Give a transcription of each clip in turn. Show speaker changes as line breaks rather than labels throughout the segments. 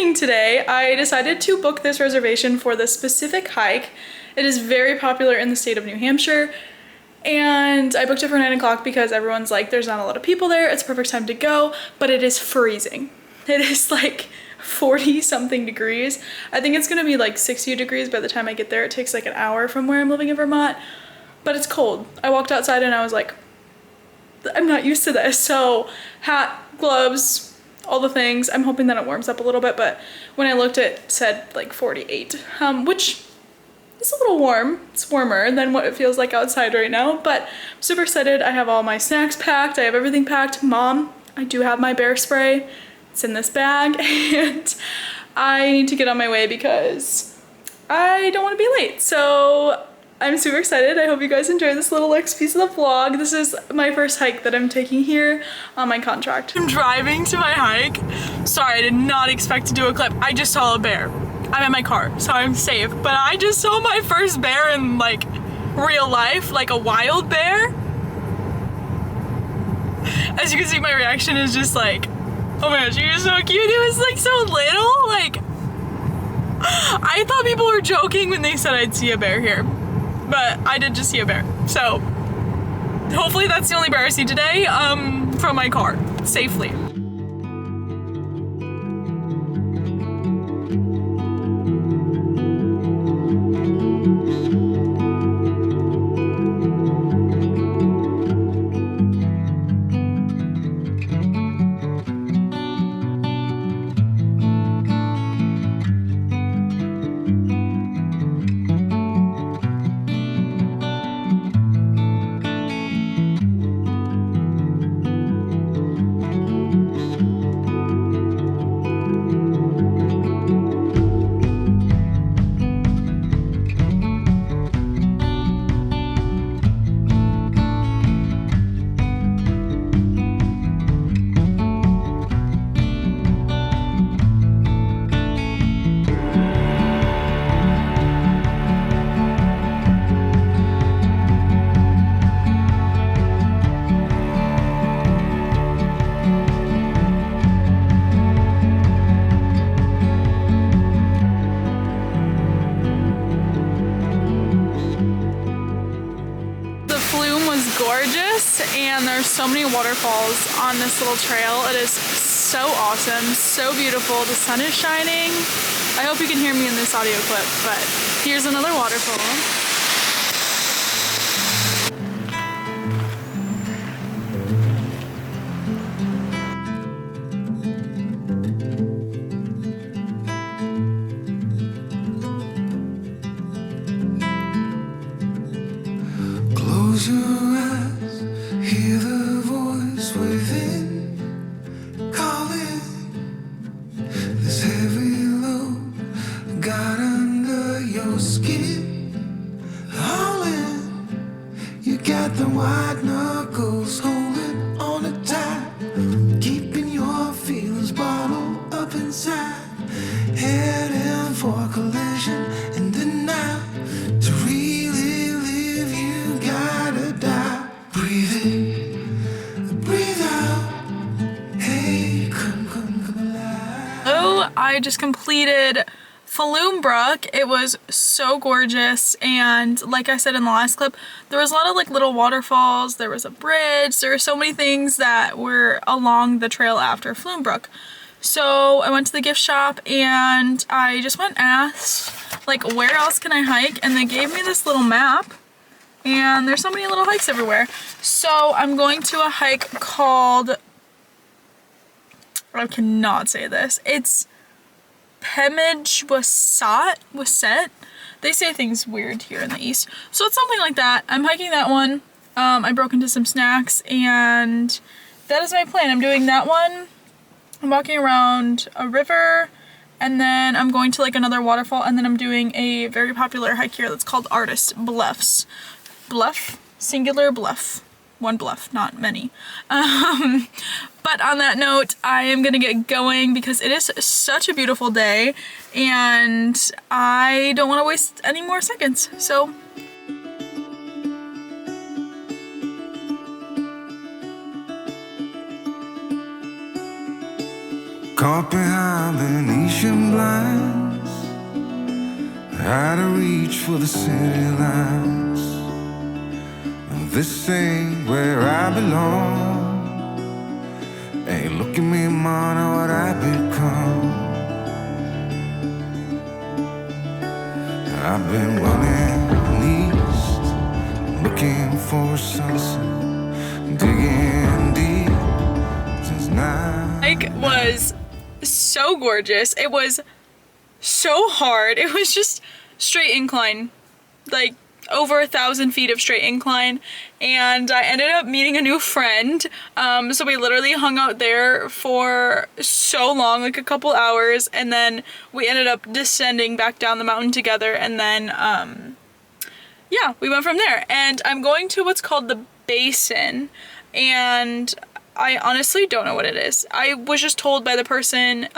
morning today. I decided to book this reservation for the specific hike. It is very popular in the state of New Hampshire, and I booked it for 9 o'clock because everyone's like, there's not a lot of people there, it's a perfect time to go, but it is freezing. It is like 40 something degrees. I think it's gonna be like 60 degrees by the time I get there. It takes like an hour from where I'm living in Vermont, but it's cold. I walked outside and I was like, I'm not used to this. So hat, gloves, all the things. I'm hoping that it warms up a little bit, but when I looked it said like 48, which is a little warm. It's warmer than what it feels like outside right now, but I'm super excited. I have all my snacks packed. I have everything packed. Mom, I do have my bear spray. It's in this bag, and I need to get on my way because I don't want to be late. So I'm super excited. I hope you guys enjoy this little piece of the vlog. This is my first hike that I'm taking here on my contract. I'm driving to my hike. Sorry, I did not expect to do a clip. I just saw a bear. I'm in my car, so I'm safe. But I just saw my first bear in like real life, like a wild bear. As you can see, my reaction is just like, oh my gosh, you're so cute. It was like so little. Like, I thought people were joking when they said I'd see a bear here. But I did just see a bear. So hopefully that's the only bear I see today from my car, safely. Gorgeous, and there's so many waterfalls on this little trail. It is so awesome, so beautiful. The sun is shining. I hope you can hear me in this audio clip, but here's another waterfall.
Close your eyes, hear the voice within, calling. This heavy load got under your skin, hauling. You got the white knuckles holding on it tight, keeping your feelings bottled up inside, heading for a collision in the night. To really live, you gotta die. Breathe in, breathe out. Hey, come alive.
Oh, I just completed Flume Brook. It was so gorgeous, and like I said in the last clip, there was a lot of like little waterfalls, there was a bridge, there were so many things that were along the trail after Flume Brook. So I went to the gift shop and I just went and asked like, where else can I hike, and they gave me this little map, and there's so many little hikes everywhere. So I'm going to a hike called, I cannot say this, it's Pemigewasset. They say things weird here in the east, so it's something like that. I'm hiking that one. I broke into some snacks, and that is my plan. I'm doing that one. I'm walking around a river, and then I'm going to like another waterfall, and then I'm doing a very popular hike here that's called Artist Bluffs. Bluff, singular bluff. One bluff, not many. But on that note, I am gonna get going because it is such a beautiful day and I don't want to waste any more seconds. So
caught behind Benicia. Venetian blinds, out of reach for the city lights. This ain't where I belong. Hey, look at me, man, what I become. I've been running east, looking for a sunset, digging deep since night.
Hike was so gorgeous. It was so hard. It was just straight incline, like over 1,000 feet of straight incline, and I ended up meeting a new friend. So we literally hung out there for so long, like a couple hours, and then we ended up descending back down the mountain together, and then yeah, we went from there. And I'm going to what's called the Basin, and I honestly don't know what it is. I was just told by the person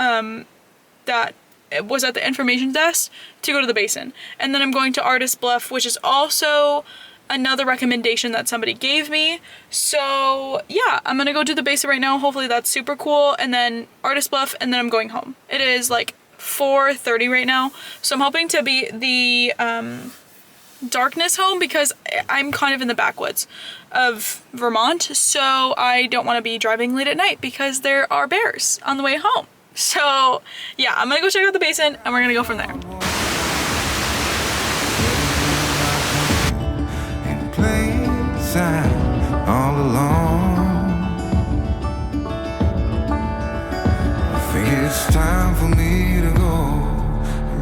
that was at the information desk to go to the Basin. And then I'm going to Artist Bluff, which is also another recommendation that somebody gave me. So yeah, I'm gonna go do the Basin right now. Hopefully that's super cool. And then Artist Bluff, and then I'm going home. It is like 4:30 right now. So I'm hoping to be the darkness home, because I'm kind of in the backwoods of Vermont. So I don't want to be driving late at night because there are bears on the way home. So yeah, I'm gonna go check out the Basin, and we're gonna go from there.
In plain sight, all alone. I think it's time for me to go,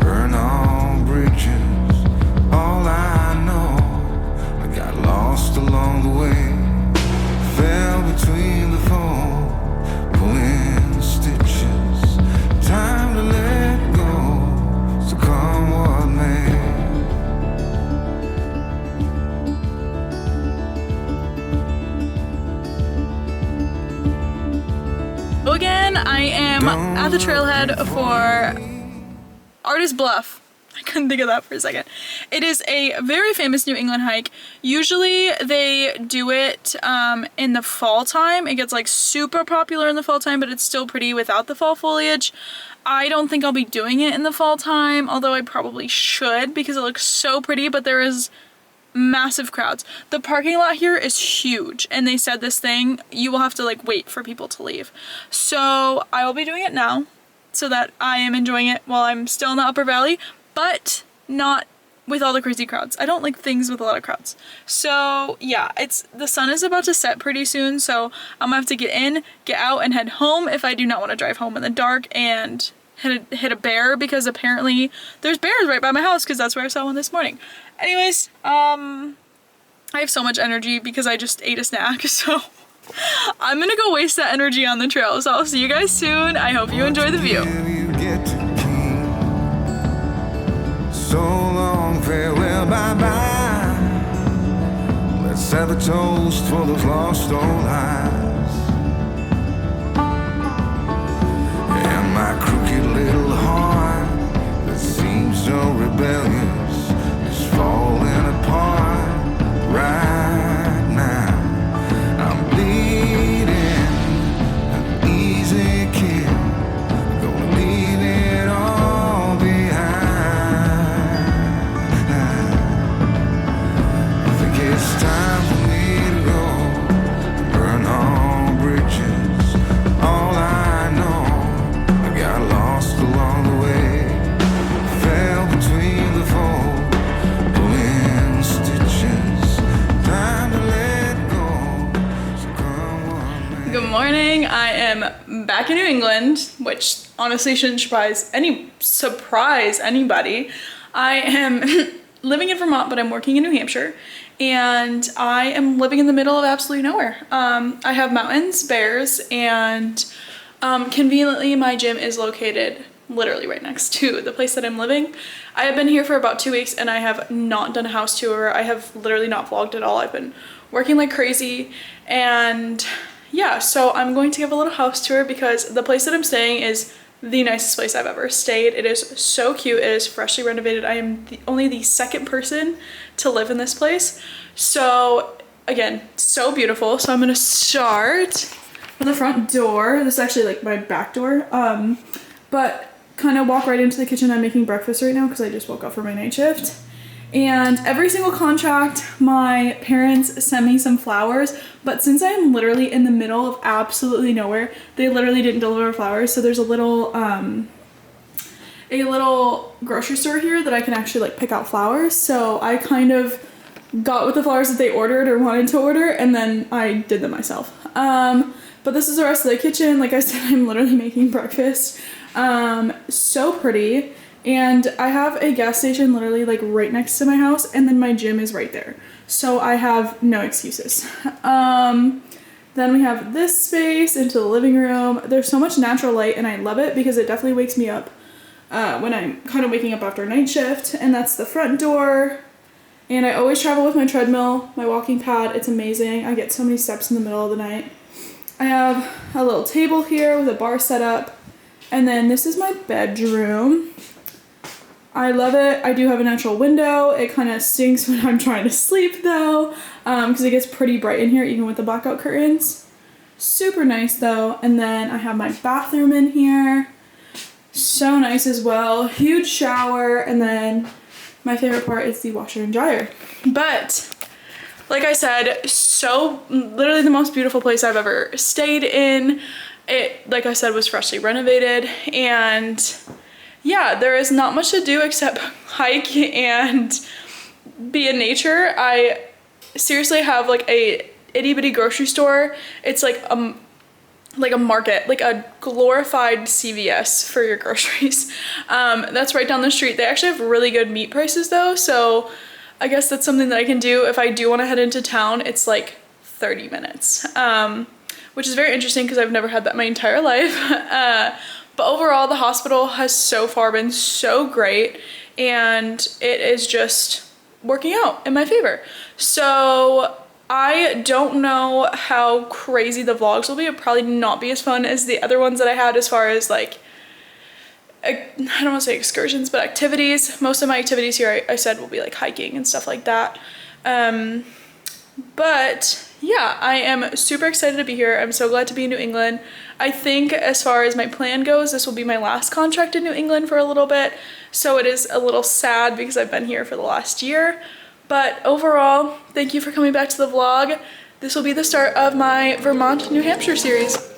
burn all bridges. All I know, I got lost along the way, fell between the foam, pulling stitches. Time to let go, so come what may.
So again, I am at the trailhead for Artist Bluff. I couldn't think of that for a second. It is a very famous New England hike. Usually they do it in the fall time. It gets like super popular in the fall time, but it's still pretty without the fall foliage. I don't think I'll be doing it in the fall time, although I probably should because it looks so pretty, but there is massive crowds. The parking lot here is huge, and they said this thing, you will have to like wait for people to leave. So I will be doing it now so that I am enjoying it while I'm still in the upper valley, but not with all the crazy crowds. I don't like things with a lot of crowds. So yeah, the sun is about to set pretty soon, so I'm gonna have to get in, get out, and head home if I do not want to drive home in the dark and hit a bear, because apparently there's bears right by my house, because that's where I saw one this morning. Anyways, I have so much energy because I just ate a snack, so I'm gonna go waste that energy on the trail. So I'll see you guys soon. I hope you enjoy the view.
So long, farewell, bye-bye. Let's have a toast for those lost old eyes. And my crooked little heart that seems so rebellious is falling apart right now. I'm bleeding, an easy kid, gonna leave it all behind. It's time for me to go, burn all bridges. All I know, I got lost along the way, fell between the fold, pulling stitches. Time to let go, so come on.
Good morning. I am back in New England, which honestly shouldn't surprise anybody. I am living in Vermont, but I'm working in New Hampshire. And I am living in the middle of absolutely nowhere. I have mountains, bears, and conveniently my gym is located literally right next to the place that I'm living. I have been here for about 2 weeks, and I have not done a house tour. I have literally not vlogged at all. I've been working like crazy, and yeah, so I'm going to give a little house tour because the place that I'm staying is the nicest place I've ever stayed. It is so cute. It is freshly renovated. I am only the second person to live in this place. So again, so beautiful. So I'm gonna start from the front door. This is actually like my back door. But kind of walk right into the kitchen. I'm making breakfast right now because I just woke up for my night shift. And every single contract, my parents sent me some flowers, but since I'm literally in the middle of absolutely nowhere, they literally didn't deliver flowers. So there's a little grocery store here that I can actually like pick out flowers. So I kind of got with the flowers that they ordered or wanted to order, and then I did them myself. But this is the rest of the kitchen. Like I said, I'm literally making breakfast. So pretty. And I have a gas station literally like right next to my house, and then my gym is right there. So I have no excuses. Then we have this space into the living room. There's so much natural light and I love it because it definitely wakes me up when I'm kind of waking up after a night shift. And that's the front door. And I always travel with my treadmill, my walking pad. It's amazing. I get so many steps in the middle of the night. I have a little table here with a bar set up. And then this is my bedroom. I love it. I do have a natural window. It kind of stinks when I'm trying to sleep though, because it gets pretty bright in here even with the blackout curtains. Super nice though. And then I have my bathroom in here. So nice as well. Huge shower. And then my favorite part is the washer and dryer. But like I said, so literally the most beautiful place I've ever stayed in. It, like I said, was freshly renovated, and yeah, there is not much to do except hike and be in nature. I seriously have like a itty bitty grocery store. It's like a market, like a glorified CVS for your groceries. That's right down the street. They actually have really good meat prices though, so I guess that's something that I can do if I do want to head into town. It's like 30 minutes, which is very interesting because I've never had that my entire life. But overall, the hospital has so far been so great, and it is just working out in my favor. So I don't know how crazy the vlogs will be. It'll probably not be as fun as the other ones that I had as far as like, I don't want to say excursions, but activities. Most of my activities here, I said, will be like hiking and stuff like that. But yeah, I am super excited to be here. I'm so glad to be in New England. I think as far as my plan goes, this will be my last contract in New England for a little bit. So it is a little sad because I've been here for the last year. But overall, thank you for coming back to the vlog. This will be the start of my Vermont, New Hampshire series.